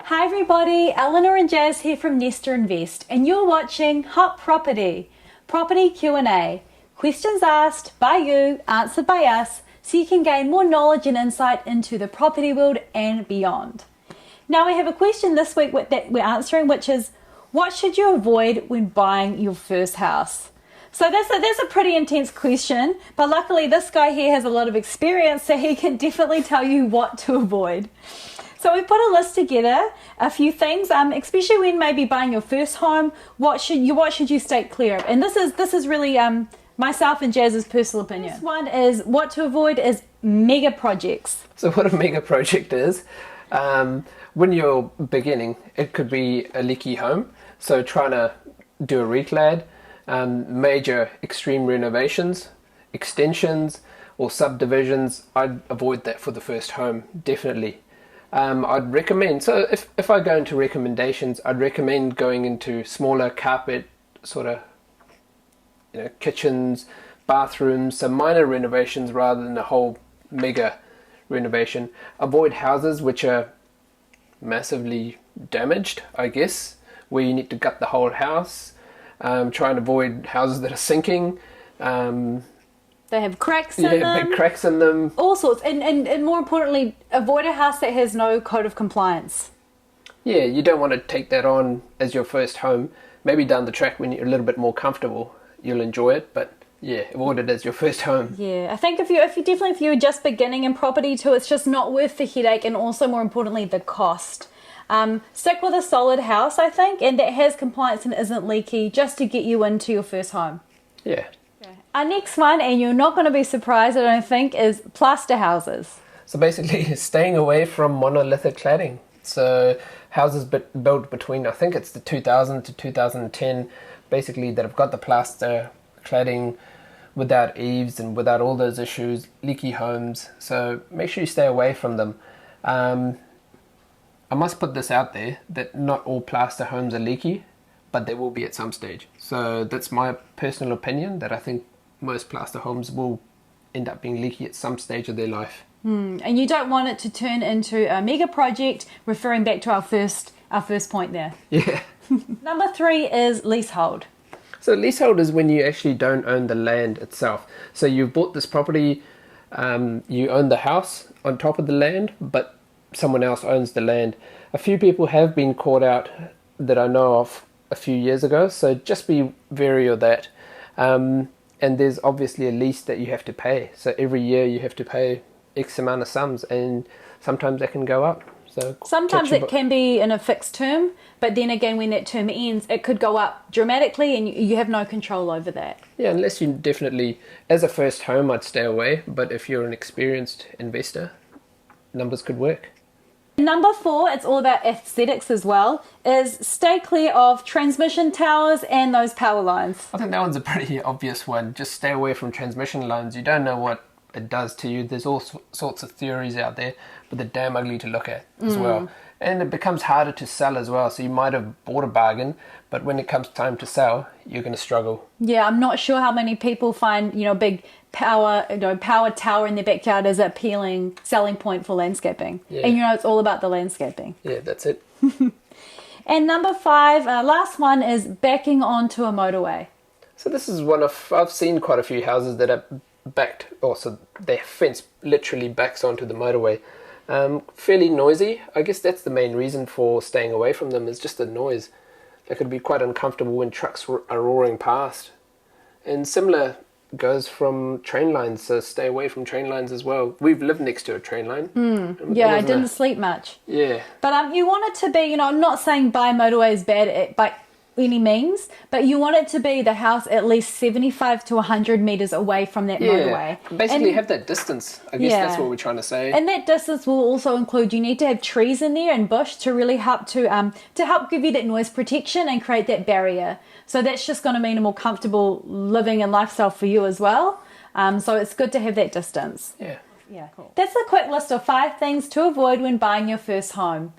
Hi everybody, Eleanor and Jazz here from Nesta Invest, and you're watching Hot Property Q&A. Questions asked by you, answered by us, so you can gain more knowledge and insight into the property world and beyond. Now we have a question this week that we're answering, which is, what should you avoid when buying your first house? So that's a pretty intense question, but luckily this guy here has a lot of experience, so he can definitely tell you what to avoid. So we put a list together, a few things, especially when maybe buying your first home. What should you stay clear of? And this is really myself and Jazz's personal opinion. This one is what to avoid is mega projects. So what a mega project is, when you're beginning, it could be a leaky home. So trying to do a reclad, major extreme renovations, extensions, or subdivisions. I'd avoid that for the first home, definitely. I'd recommend, so if I go into recommendations, I'd recommend going into smaller carpet, sort of, kitchens, bathrooms, some minor renovations rather than a whole mega renovation. Avoid houses which are massively damaged, I guess, where you need to gut the whole house. Try and avoid houses that are sinking. They have cracks in them. Yeah, big cracks in them. All sorts. And more importantly, avoid a house that has no code of compliance. Yeah, you don't want to take that on as your first home. Maybe down the track when you're a little bit more comfortable, you'll enjoy it. But yeah, avoid it as your first home. Yeah, I think if you're just beginning in property too, it's just not worth the headache, and also more importantly, the cost. Stick with a solid house, I think, and that has compliance and isn't leaky, just to get you into your first home. Yeah. Our next one, and you're not going to be surprised, I don't think, is plaster houses. So basically, staying away from monolithic cladding. So houses built between, I think it's the 2000 to 2010, basically, that have got the plaster cladding without eaves and without all those issues, leaky homes. So make sure you stay away from them. I must put this out there, that not all plaster homes are leaky, but they will be at some stage. So that's my personal opinion, that I think most plaster homes will end up being leaky at some stage of their life. And you don't want it to turn into a mega project, referring back to our first point there. Yeah. Number 3 is leasehold. So leasehold is when you actually don't own the land itself. So you've bought this property, you own the house on top of the land, but someone else owns the land. A few people have been caught out that I know of a few years ago, so just be wary of that. And there's obviously a lease that you have to pay. So every year you have to pay X amount of sums, and sometimes that can go up. So sometimes it can be in a fixed term, but then again, when that term ends, it could go up dramatically, and you have no control over that. Yeah, unless you definitely, as a first home, I'd stay away. But if you're an experienced investor, numbers could work. Number 4, it's all about aesthetics as well, is stay clear of transmission towers and those power lines. I think that one's a pretty obvious one. Just stay away from transmission lines. You don't know what it does to you. There's all sorts of theories out there, but they're damn ugly to look at as well. And it becomes harder to sell as well. So you might have bought a bargain, but when it comes time to sell, you're going to struggle. Yeah, I'm not sure how many people find, big power tower in their backyard as an appealing selling point for landscaping. Yeah. And it's all about the landscaping. Yeah, that's it. And number 5, last one is backing onto a motorway. So this is I've seen quite a few houses that are backed, so their fence literally backs onto the motorway. Fairly noisy. I guess that's the main reason for staying away from them, is just the noise. That could be quite uncomfortable when trucks are roaring past. And similar goes from train lines, so stay away from train lines as well. We've lived next to a train line. Yeah, I didn't sleep much. Yeah. But you want it to be, I'm not saying buy motorway is bad by any means, but you want it to be the house at least 75 to 100 metres away from that motorway. Basically have that distance. I guess that's what we're trying to say. And that distance will also include, you need to have trees in there and bush to really help to help give you that noise protection and create that barrier. So that's just going to mean a more comfortable living and lifestyle for you as well. So it's good to have that distance. Yeah. Yeah, cool. That's a quick list of 5 things to avoid when buying your first home.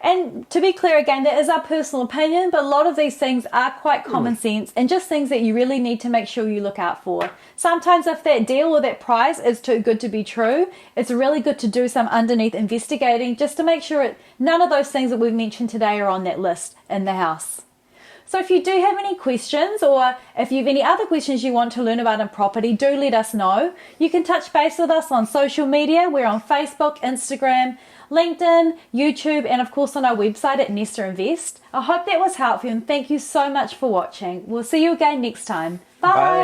And to be clear again, that is our personal opinion, but a lot of these things are quite common sense and just things that you really need to make sure you look out for. Sometimes if that deal or that price is too good to be true, it's really good to do some underneath investigating just to make sure none of those things that we've mentioned today are on that list in the house. So if you do have any questions, or if you have any other questions you want to learn about in property, do let us know. You can touch base with us on social media. We're on Facebook, Instagram, LinkedIn, YouTube, and of course on our website at Nesta Invest. I hope that was helpful and thank you so much for watching. We'll see you again next time. Bye.